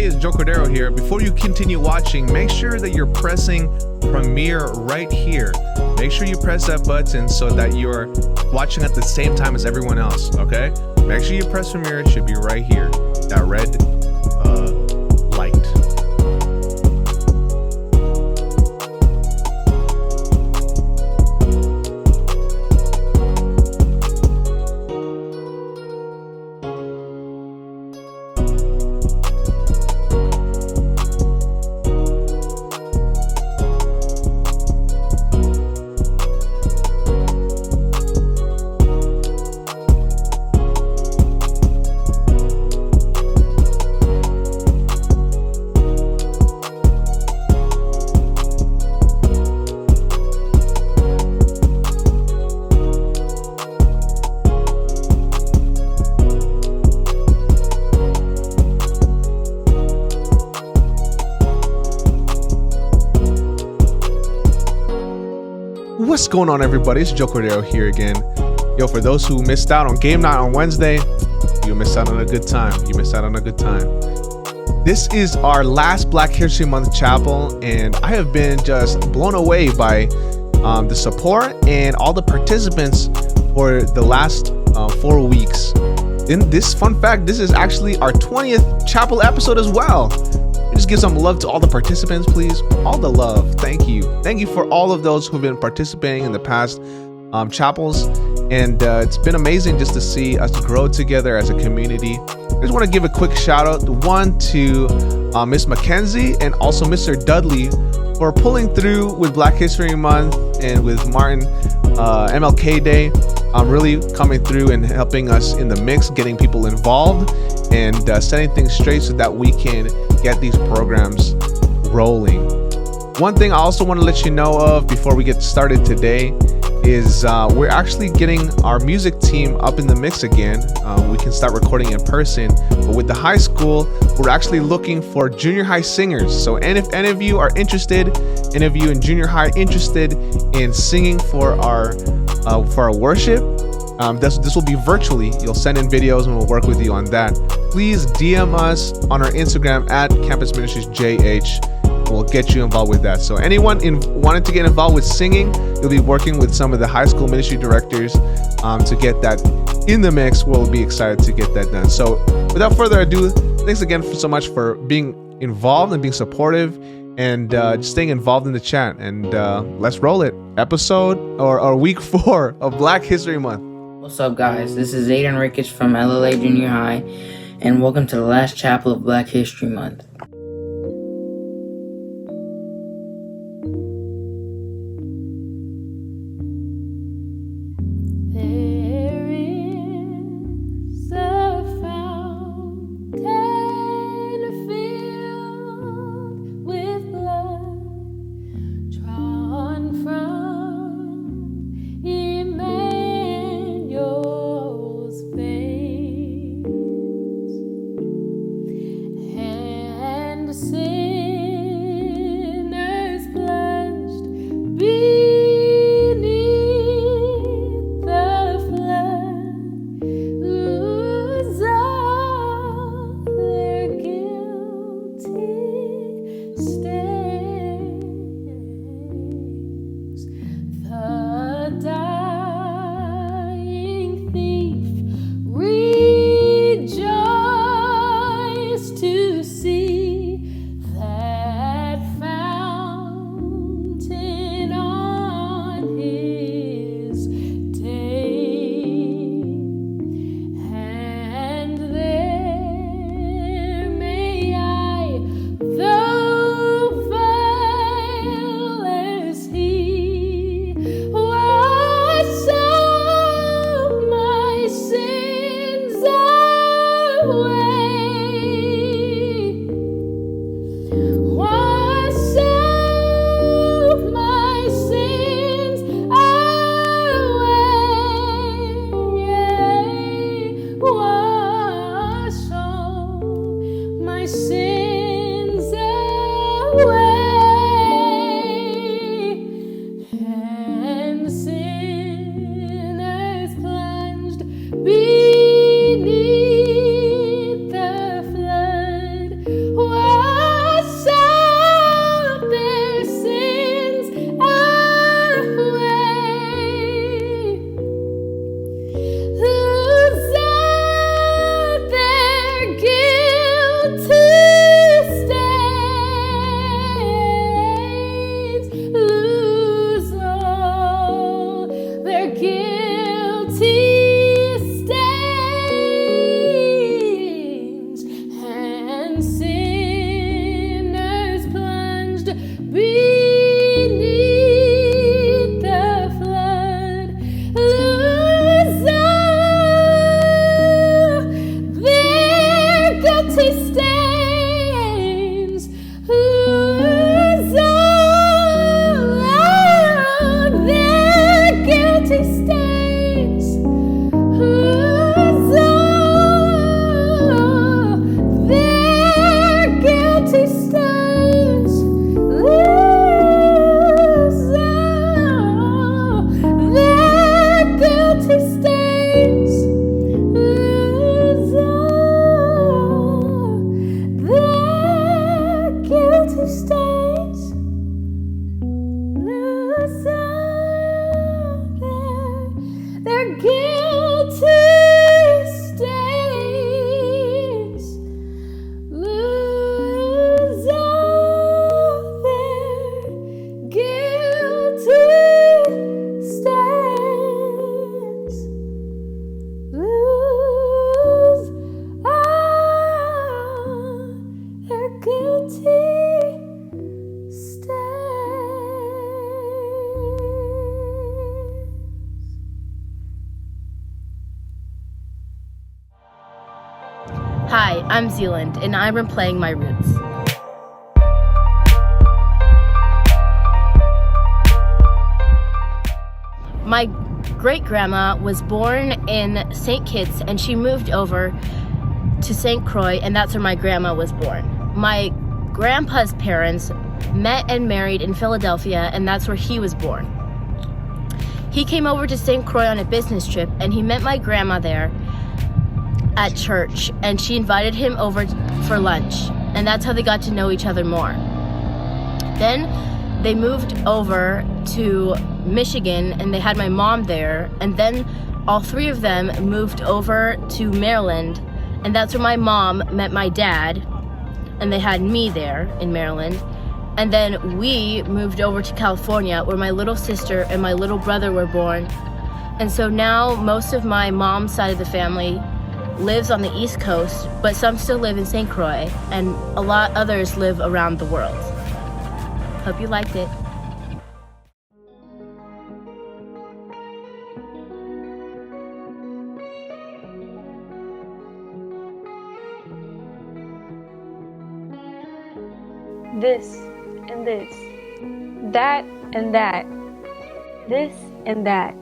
Hey, it's Joe Cordero here. Before you continue watching, make sure that you're pressing premiere right here. Make sure you press that button so that you're watching at the same time as everyone else, okay? Make sure you press premiere. It should be right here. That red light. What's going on, everybody? It's Joe Cordero here again. Yo, for those who missed out on game night on Wednesday, you missed out on a good time. This is our last Black History Month chapel, and I have been just blown away by the support and all the participants for the last 4 weeks. In this fun fact, this is actually our 20th chapel episode as well. Just give some love to all the participants, please. All the love. Thank you for all of those who've been participating in the past chapels, and it's been amazing just to see us grow together as a community. I just want to give a quick shout out, one to Miss Mackenzie and also Mr. Dudley for pulling through with Black History Month and with Martin MLK Day. Really coming through and helping us in the mix, getting people involved and setting things straight so that we can get these programs rolling. One thing I also want to let you know of before we get started today is we're actually getting our music team up in the mix again. We can start recording in person, but with the high school, we're actually looking for junior high singers. So, and if any of you are interested, any of you in junior high interested in singing for our worship, this will be virtually. You'll send in videos and we'll work with you on that. Please DM us on our Instagram at Campus Ministries JH. We'll get you involved with that. So anyone wanting to get involved with singing, you'll be working with some of the high school ministry directors to get that in the mix. We'll be excited to get that done. So without further ado, thanks again so much for being involved and being supportive and just staying involved in the chat. And let's roll it. Episode or week 4 of Black History Month. What's up, guys? This is Aiden Ricketts from LLA Junior High, and welcome to the last chapel of Black History Month. Beneath the flood. Hi, I'm Zealand, and I'm replaying my roots. My great-grandma was born in St. Kitts, and she moved over to St. Croix, and that's where my grandma was born. My grandpa's parents met and married in Philadelphia, and that's where he was born. He came over to St. Croix on a business trip, and he met my grandma there at church, and she invited him over for lunch, and that's how they got to know each other more. Then they moved over to Michigan, and they had my mom there, and then all three of them moved over to Maryland, and that's where my mom met my dad, and they had me there in Maryland. And then we moved over to California, where my little sister and my little brother were born. And so now most of my mom's side of the family lives on the East Coast, but some still live in St. Croix, and a lot others live around the world. Hope you liked it. This and this, that and that, this and that,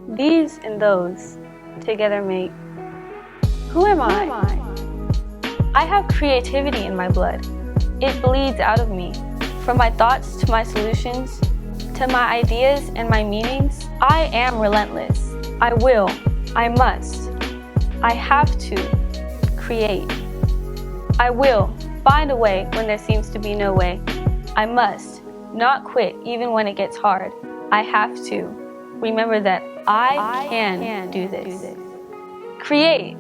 these and those, together make. Who am I? I have creativity in my blood. It bleeds out of me. From my thoughts to my solutions, to my ideas and my meanings, I am relentless. I will, I must, I have to create. I will find a way when there seems to be no way. I must not quit even when it gets hard. I have to remember that I can do this. Create.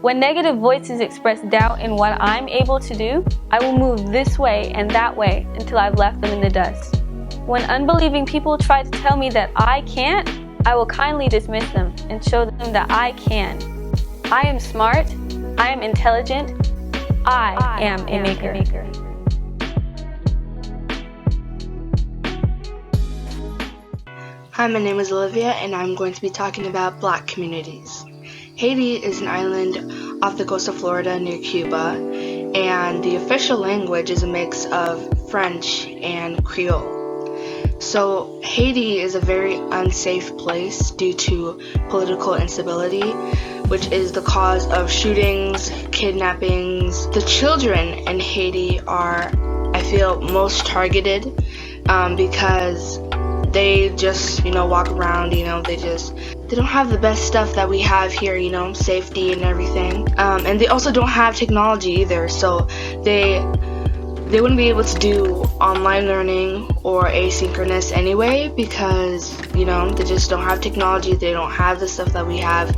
When negative voices express doubt in what I'm able to do, I will move this way and that way until I've left them in the dust. When unbelieving people try to tell me that I can't, I will kindly dismiss them and show them that I can. I am smart, I am intelligent, I am a maker. Hi, my name is Olivia, and I'm going to be talking about Black communities. Haiti is an island off the coast of Florida near Cuba, and the official language is a mix of French and Creole. So Haiti is a very unsafe place due to political instability, which is the cause of shootings, kidnappings. The children in Haiti are, I feel, most targeted because they just, walk around, they don't have the best stuff that we have here, safety and everything. And they also don't have technology either, so they wouldn't be able to do online learning or asynchronous anyway because, they just don't have technology, they don't have the stuff that we have.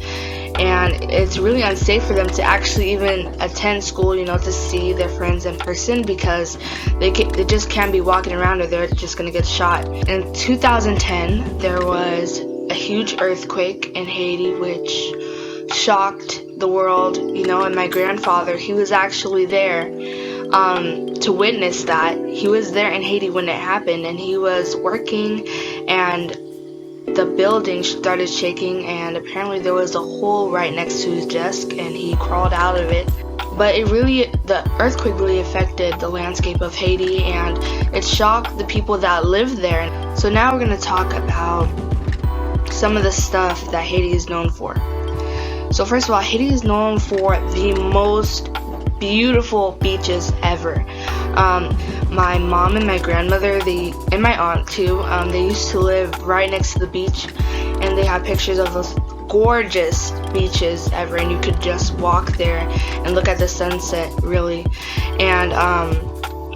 And it's really unsafe for them to actually even attend school, to see their friends in person because they just can't be walking around or they're just going to get shot. In 2010, there was a huge earthquake in Haiti which shocked the world, and my grandfather, he was actually there to witness that. He was there in Haiti when it happened, and he was working, and the building started shaking, and apparently there was a hole right next to his desk, and he crawled out of it. But the earthquake really affected the landscape of Haiti, and it shocked the people that lived there. So now we're going to talk about some of the stuff that Haiti is known for. So first of all, Haiti is known for the most beautiful beaches ever. My mom and my grandmother, and my aunt too, they used to live right next to the beach, and they have pictures of those gorgeous beaches ever, and you could just walk there and look at the sunset, really. And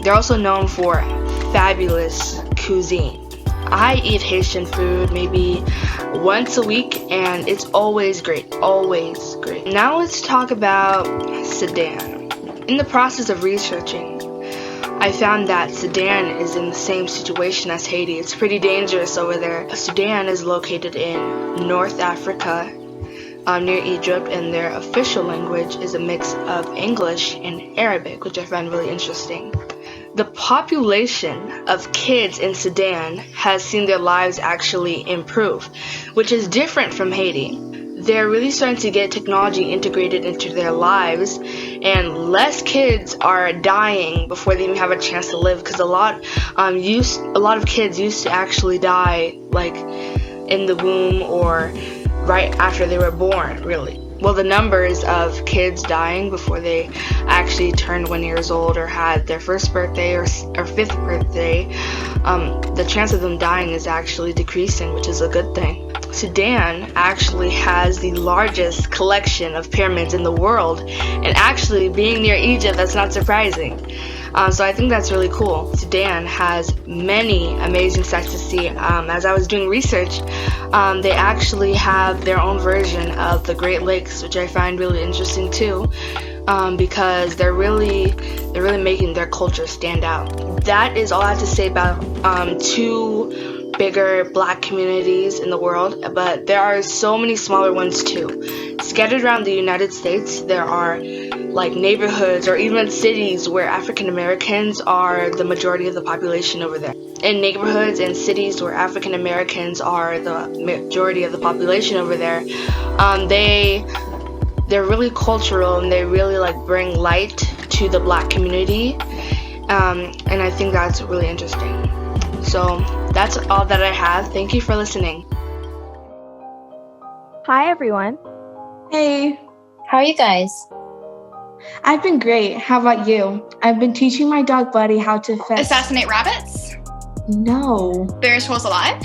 they're also known for fabulous cuisine. I eat Haitian food maybe once a week, and it's always great, always great. Now let's talk about Sudan. In the process of researching, I found that Sudan is in the same situation as Haiti. It's pretty dangerous over there. Sudan is located in North Africa, near Egypt, and their official language is a mix of English and Arabic, which I find really interesting. The population of kids in Sudan has seen their lives actually improve, which is different from Haiti. they're really starting to get technology integrated into their lives, and less kids are dying before they even have a chance to live, because a lot of kids used to actually die like in the womb or right after they were born, really. Well, the numbers of kids dying before they actually turned 1 year old or had their first birthday or fifth birthday, the chance of them dying is actually decreasing, which is a good thing. Sudan actually has the largest collection of pyramids in the world, and actually being near Egypt, that's not surprising. So I think that's really cool. Sudan has many amazing sights to see. As I was doing research, they actually have their own version of the Great Lakes, which I find really interesting too, because they're really making their culture stand out. That is all I have to say about two bigger Black communities in the world, but there are so many smaller ones too. Scattered around the United States, there are like neighborhoods or even cities where African Americans are the majority of the population over there. In neighborhoods and cities where African Americans are the majority of the population over there, they're really cultural, and they really like bring light to the Black community, and I think that's really interesting. So that's all that I have. Thank you for listening. Hi, everyone. Hey, How are you guys? I've been great. How about you? I've been teaching my dog Buddy how to Assassinate rabbits? No. Bury squirrels alive?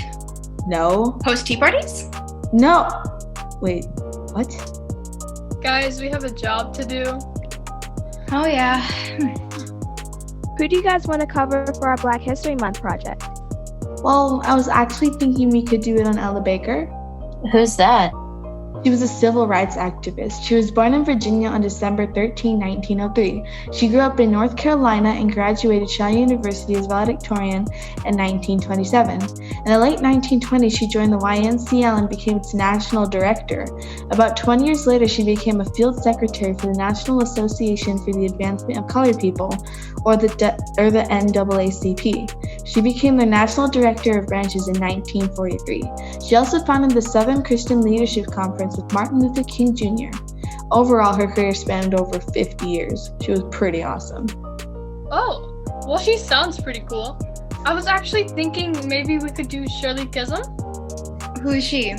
No. Host tea parties? No. Wait, what? Guys, we have a job to do. Oh yeah. Who do you guys want to cover for our Black History Month project? Well, I was actually thinking we could do it on Ella Baker. Who's that? She was a civil rights activist. She was born in Virginia on December 13, 1903. She grew up in North Carolina and graduated Shaw University as valedictorian in 1927. In the late 1920s, she joined the YMCA and became its national director. About 20 years later, she became a field secretary for the National Association for the Advancement of Colored People, or the NAACP. She became the national director of branches in 1943. She also founded the Southern Christian Leadership Conference with Martin Luther King Jr. Overall, her career spanned over 50 years. She was pretty awesome. Oh, well, she sounds pretty cool. I was actually thinking maybe we could do Shirley Chisholm. Who is she?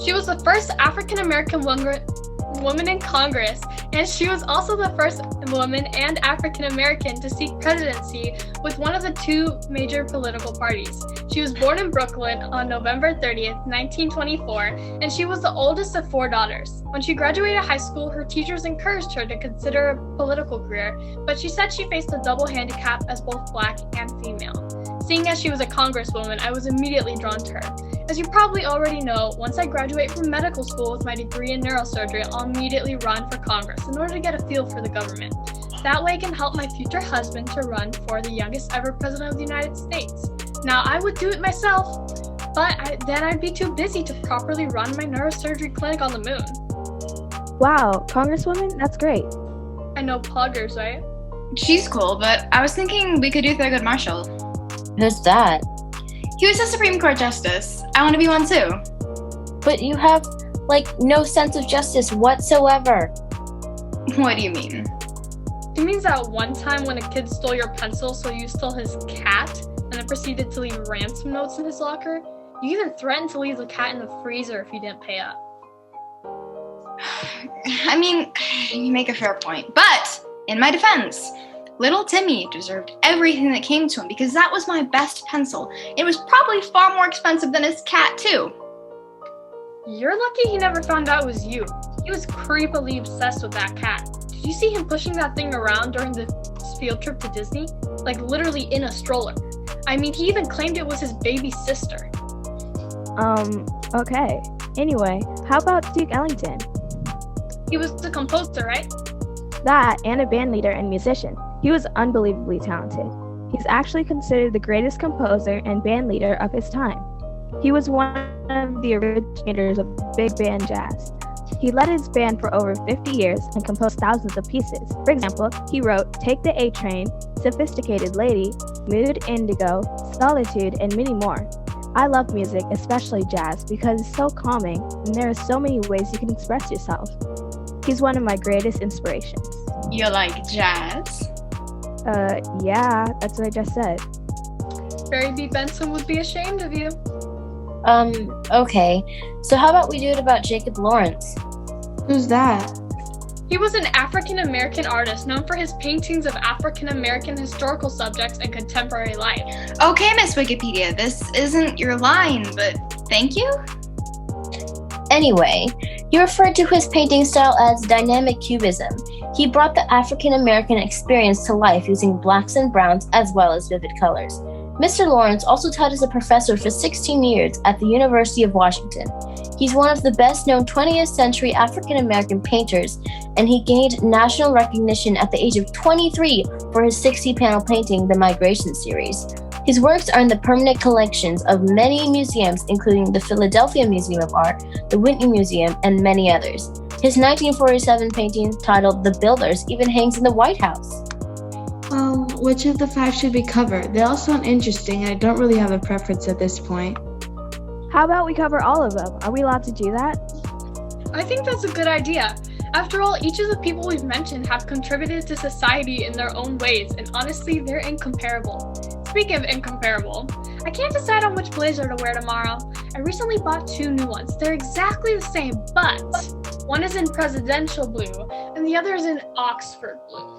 She was the first African-American woman in Congress, and she was also the first woman and African-American to seek presidency with one of the two major political parties. She was born in Brooklyn on November 30th, 1924, and she was the oldest of 4 daughters. When she graduated high school, her teachers encouraged her to consider a political career, but she said she faced a double handicap as both Black and female. Seeing as she was a congresswoman, I was immediately drawn to her. As you probably already know, once I graduate from medical school with my degree in neurosurgery, I'll immediately run for Congress in order to get a feel for the government. That way I can help my future husband to run for the youngest ever president of the United States. Now, I would do it myself, but then I'd be too busy to properly run my neurosurgery clinic on the moon. Wow, Congresswoman, that's great. I know poggers, right? She's cool, but I was thinking we could do Thurgood Marshall. Who's that? He was a Supreme Court justice. I want to be one too. But you have, no sense of justice whatsoever. What do you mean? It means that one time when a kid stole your pencil, so you stole his cat, and then proceeded to leave ransom notes in his locker, you even threatened to leave the cat in the freezer if you didn't pay up. I mean, you make a fair point. But, in my defense, little Timmy deserved everything that came to him because that was my best pencil. It was probably far more expensive than his cat, too. You're lucky he never found out it was you. He was creepily obsessed with that cat. Did you see him pushing that thing around during the field trip to Disney? Literally in a stroller. I mean, he even claimed it was his baby sister. Okay. Anyway, how about Duke Ellington? He was the composer, right? That, and a band leader and musician. He was unbelievably talented. He's actually considered the greatest composer and band leader of his time. He was one of the originators of big band jazz. He led his band for over 50 years and composed thousands of pieces. For example, he wrote Take the A Train, Sophisticated Lady, Mood Indigo, Solitude, and many more. I love music, especially jazz, because it's so calming and there are so many ways you can express yourself. He's one of my greatest inspirations. You like jazz? Yeah, that's what I just said. Barry B. Benson would be ashamed of you. Okay. So how about we do it about Jacob Lawrence? Who's that? He was an African American artist known for his paintings of African American historical subjects and contemporary life. Okay, Miss Wikipedia, this isn't your line, but thank you? Anyway, he referred to his painting style as dynamic cubism. He brought the African American experience to life using blacks and browns as well as vivid colors. Mr. Lawrence also taught as a professor for 16 years at the University of Washington. He's one of the best-known 20th century African American painters, and he gained national recognition at the age of 23 for his 60-panel painting, The Migration Series. His works are in the permanent collections of many museums, including the Philadelphia Museum of Art, the Whitney Museum, and many others. His 1947 painting, titled The Builders, even hangs in the White House. Well, which of the 5 should be covered? They all sound interesting, and I don't really have a preference at this point. How about we cover all of them? Are we allowed to do that? I think that's a good idea. After all, each of the people we've mentioned have contributed to society in their own ways, and honestly, they're incomparable. Speaking of incomparable, I can't decide on which blazer to wear tomorrow. I recently bought 2 new ones. They're exactly the same, but one is in presidential blue, and the other is in Oxford blue.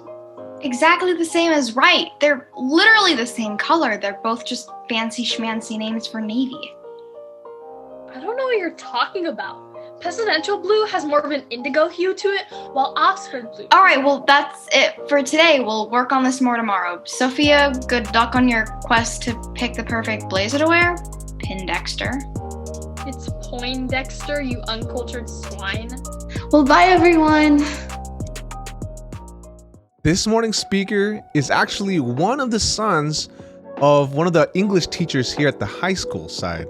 Exactly the same as right. They're literally the same color. They're both just fancy schmancy names for navy. I don't know what you're talking about. Presidential blue has more of an indigo hue to it, while Oxford blue... All right, well, that's it for today. We'll work on this more tomorrow. Sophia, good luck on your quest to pick the perfect blazer to wear. Pindexter. It's Poindexter, you uncultured swine. Well, bye, everyone. This morning's speaker is actually one of the sons of one of the English teachers here at the high school side.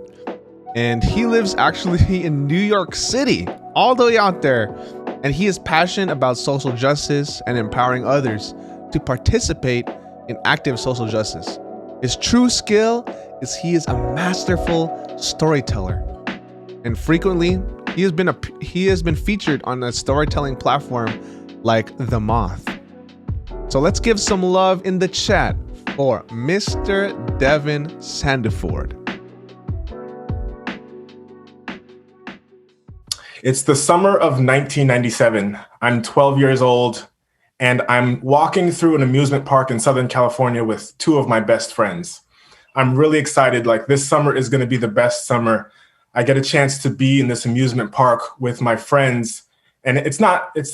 And he lives actually in New York City, all the way out there. And he is passionate about social justice and empowering others to participate in active social justice. His true skill is he is a masterful storyteller. And frequently, he has been featured on a storytelling platform like The Moth. So let's give some love in the chat for Mr. Devin Sandiford. It's the summer of 1997. I'm 12 years old, and I'm walking through an amusement park in Southern California with 2 of my best friends. I'm really excited. Like, this summer is going to be the best summer. I get a chance to be in this amusement park with my friends. And it's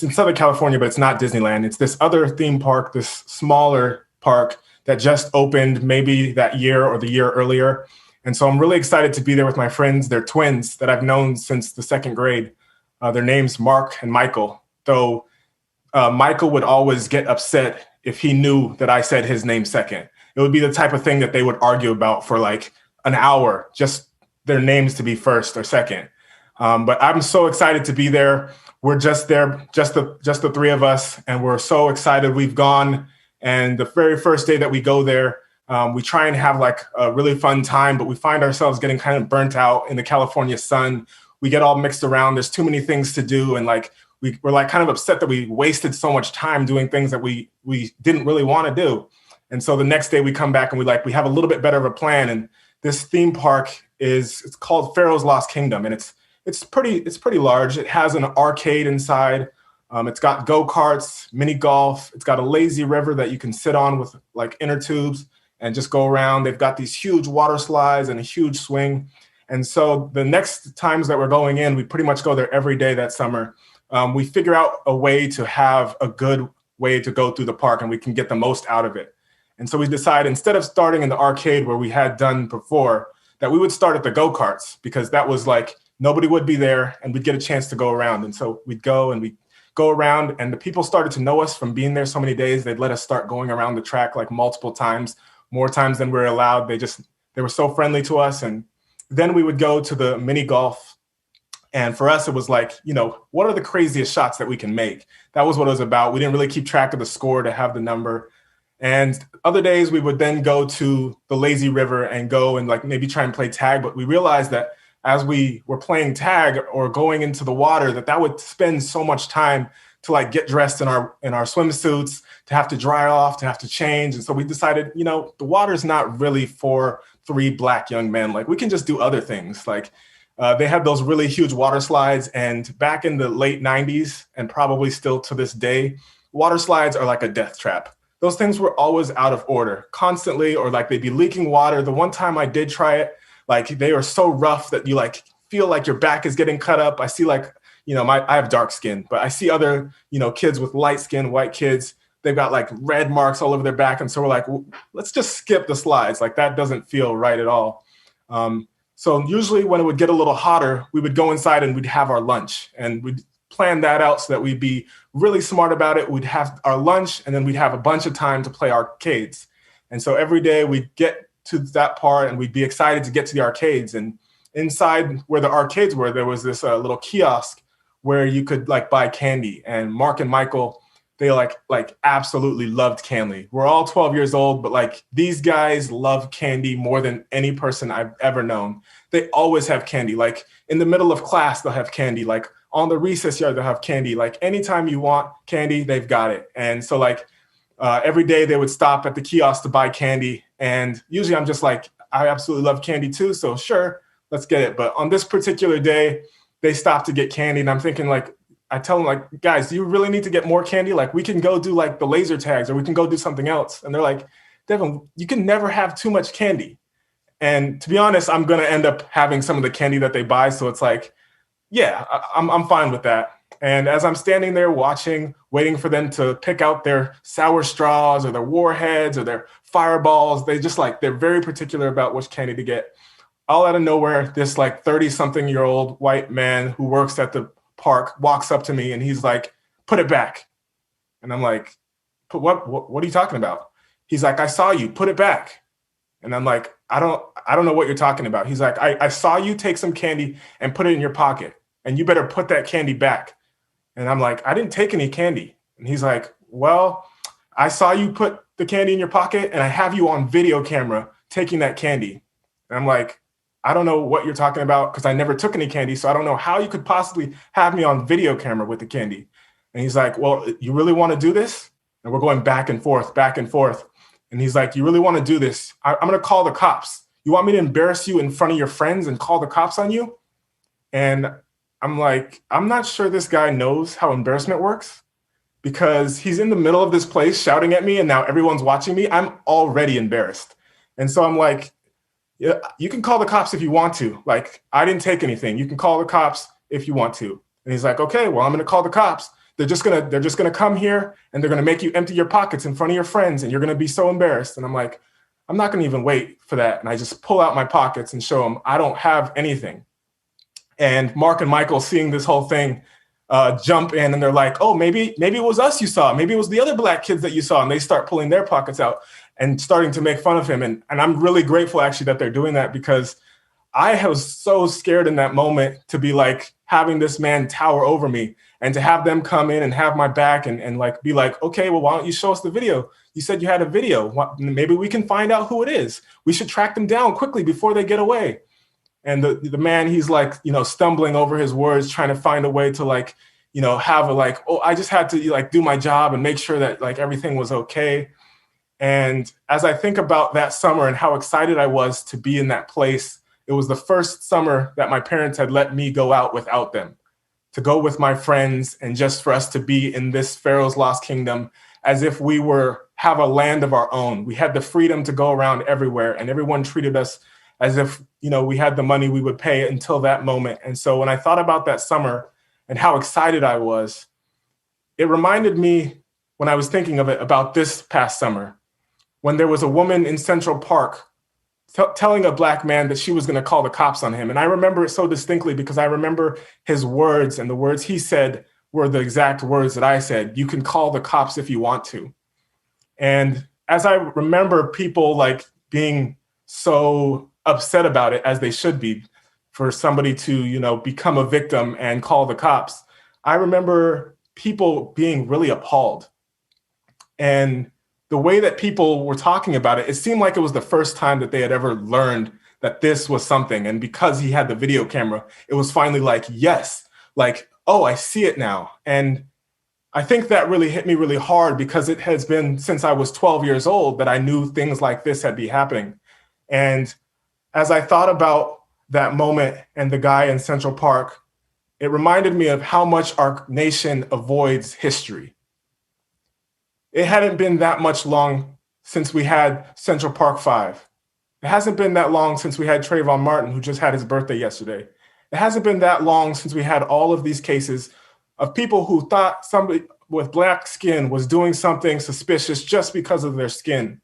in Southern California, but it's not Disneyland. It's this other theme park, this smaller park that just opened maybe that year or the year earlier. And so I'm really excited to be there with my friends. They're twins that I've known since the 2nd grade. Their names Mark and Michael, though Michael would always get upset if he knew that I said his name second. It would be the type of thing that they would argue about for like an hour, just their names to be first or second. But I'm so excited to be there. We're just there, just the 3 of us, and we're so excited. We've gone, and the very first day that we go there, we try and have like a really fun time, but we find ourselves getting kind of burnt out in the California sun. We get all mixed around. There's too many things to do. And like, we're like kind of upset that we wasted so much time doing things that we didn't really want to do. And so the next day we come back and we have a little bit better of a plan. And this theme park it's called Pharaoh's Lost Kingdom. And it's pretty large. It has an arcade inside. It's got go-karts, mini golf. It's got a lazy river that you can sit on with like inner tubes and just go around. They've got these huge water slides and a huge swing. And so the next times that we're going in, we pretty much go there every day that summer. We figure out a way to have a good way to go through the park and we can get the most out of it. And so we decided, instead of starting in the arcade where we had done before, that we would start at the go-karts, because that was like, nobody would be there and we'd get a chance to go around. And so we'd go around, and the people started to know us from being there so many days. They'd let us start going around the track like multiple times, more times than we were allowed. They were so friendly to us. And then we would go to the mini golf. And for us, it was like, what are the craziest shots that we can make? That was what it was about. We didn't really keep track of the score to have the number. And other days we would then go to the lazy river and go and like maybe try and play tag. But we realized that as we were playing tag or going into the water, that would spend so much time to like get dressed in our swimsuits, to have to dry off, to have to change. And so we decided, the water's not really for 3 Black young men. Like we can just do other things. Like they had those really huge water slides. And back in the late 90s, and probably still to this day, water slides are like a death trap. Those things were always out of order constantly, or like they'd be leaking water. The one time I did try it, like they are so rough that you like feel like your back is getting cut up. I see like, I have dark skin, but I see other, kids with light skin, white kids, they've got like red marks all over their back. And so we're like, let's just skip the slides. Like that doesn't feel right at all. So usually when it would get a little hotter, we would go inside and we'd have our lunch, and we'd plan that out so that we'd be really smart about it. We'd have our lunch and then we'd have a bunch of time to play arcades. And so every day we'd get to that part and we'd be excited to get to the arcades. And inside where the arcades were, there was this little kiosk where you could like buy candy. And Mark and Michael, they like absolutely loved candy. We're all 12 years old, but like these guys love candy more than any person I've ever known. They always have candy. Like in the middle of class, they'll have candy. Like on the recess yard, they'll have candy. Like anytime you want candy, they've got it. And so like every day they would stop at the kiosk to buy candy. And usually I'm just like, I absolutely love candy too. So sure, let's get it. But on this particular day, they stopped to get candy. And I'm thinking like, I tell them like, guys, do you really need to get more candy? Like we can go do like the laser tags or we can go do something else. And they're like, Devin, you can never have too much candy. And to be honest, I'm going to end up having some of the candy that they buy. So it's like, yeah, I'm fine with that. And as I'm standing there watching, waiting for them to pick out their sour straws or their warheads or their fireballs, they're very particular about which candy to get. All out of nowhere, this like 30-something-year-old white man who works at the park walks up to me and he's like, put it back. And I'm like, what are you talking about? He's like, I saw you, put it back. And I'm like, I don't know what you're talking about. He's like, I saw you take some candy and put it in your pocket, and you better put that candy back. And I'm like, I didn't take any candy. And he's like, well, I saw you put the candy in your pocket and I have you on video camera taking that candy. And I'm like, I don't know what you're talking about because I never took any candy. So I don't know how you could possibly have me on video camera with the candy. And he's like, well, you really want to do this? And we're going back and forth, back and forth. And he's like, you really want to do this? I'm going to call the cops. You want me to embarrass you in front of your friends and call the cops on you? And I'm like, I'm not sure this guy knows how embarrassment works, because he's in the middle of this place shouting at me and now everyone's watching me. I'm already embarrassed. And so I'm like, yeah, you can call the cops if you want to. Like, I didn't take anything. You can call the cops if you want to. And he's like, okay, well, I'm going to call the cops. They're just gonna come here and they're gonna make you empty your pockets in front of your friends and you're gonna be so embarrassed. And I'm like, I'm not gonna even wait for that. And I just pull out my pockets and show them I don't have anything. And Mark and Michael, seeing this whole thing, jump in and they're like, oh, maybe it was us you saw. Maybe it was the other Black kids that you saw. And they start pulling their pockets out and starting to make fun of him. And I'm really grateful actually that they're doing that, because I was so scared in that moment to be like having this man tower over me and to have them come in and have my back and like be like, okay, well, why don't you show us the video? You said you had a video. Maybe we can find out who it is. We should track them down quickly before they get away. And the man, he's like, stumbling over his words, trying to find a way to like, have a like, oh, I just had to like do my job and make sure that like everything was okay. And as I think about that summer and how excited I was to be in that place, it was the first summer that my parents had let me go out without them, to go with my friends and just for us to be in this Pharaoh's Lost Kingdom as if we have a land of our own. We had the freedom to go around everywhere, and everyone treated us as if, we had the money we would pay until that moment. And so when I thought about that summer and how excited I was, it reminded me, when I was thinking of it, about this past summer, when there was a woman in Central Park telling a Black man that she was going to call the cops on him. And I remember it so distinctly because I remember his words, and the words he said were the exact words that I said. You can call the cops if you want to. And as I remember people like being so upset about it, as they should be, for somebody to, become a victim and call the cops, I remember people being really appalled. And the way that people were talking about it, it seemed like it was the first time that they had ever learned that this was something. And because he had the video camera, it was finally like, yes, like, oh, I see it now. And I think that really hit me really hard because it has been since I was 12 years old that I knew things like this had been happening. And as I thought about that moment and the guy in Central Park, it reminded me of how much our nation avoids history. It hadn't been that much long since we had Central Park 5. It hasn't been that long since we had Trayvon Martin, who just had his birthday yesterday. It hasn't been that long since we had all of these cases of people who thought somebody with black skin was doing something suspicious just because of their skin.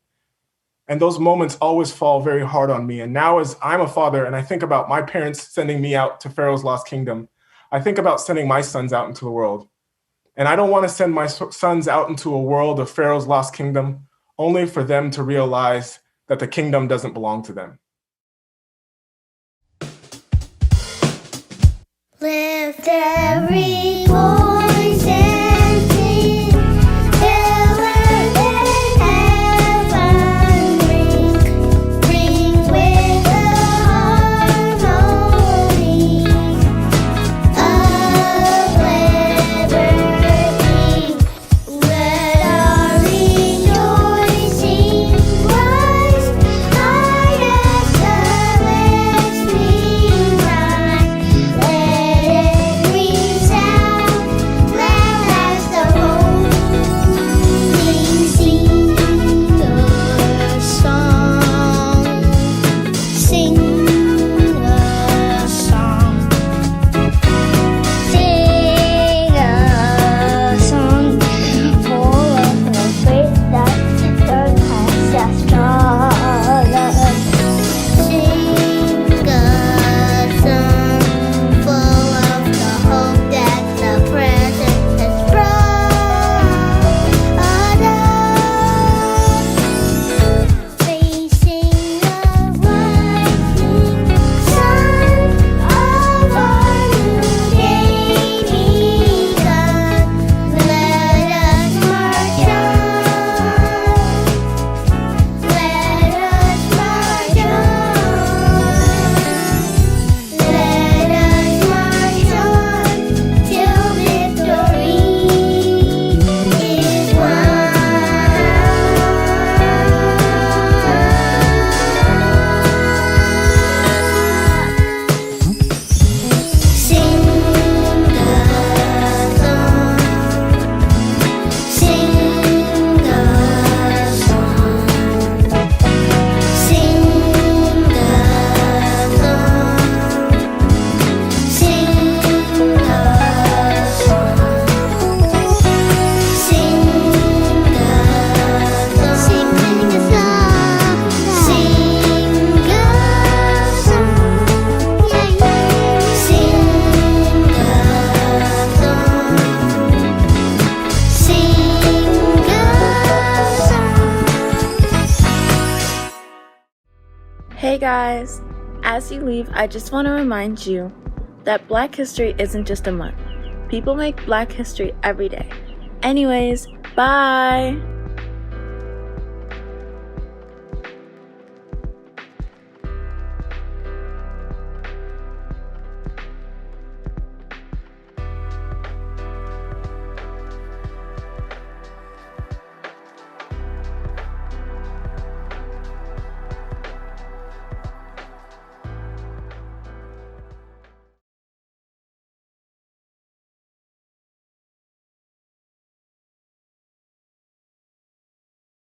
And those moments always fall very hard on me. And now as I'm a father and I think about my parents sending me out to Pharaoh's Lost Kingdom, I think about sending my sons out into the world. And I don't want to send my sons out into a world of Pharaoh's Lost Kingdom only for them to realize that the kingdom doesn't belong to them. Lift every voice and sing, till earth and heaven ring with the harmony of liberty. Let our rejoicing rise high as the listening rise. Let it resound loud as the rolling sing a song, sing a song, sing a song full of the faith that earth has taught us. Sing a song full of the hope that the present has brought us. Facing the rising sun of our new day begun, let us march on. Let us march on. Let us march on till victory is won. Sing a song, sing a song, sing a song, sing a song, sing a song, sing a song, sing a song, yeah, yeah. Sing a song, sing a song. Hey guys! As you leave, I just want to remind you that Black History isn't just a month. People make Black history every day. Anyways, bye!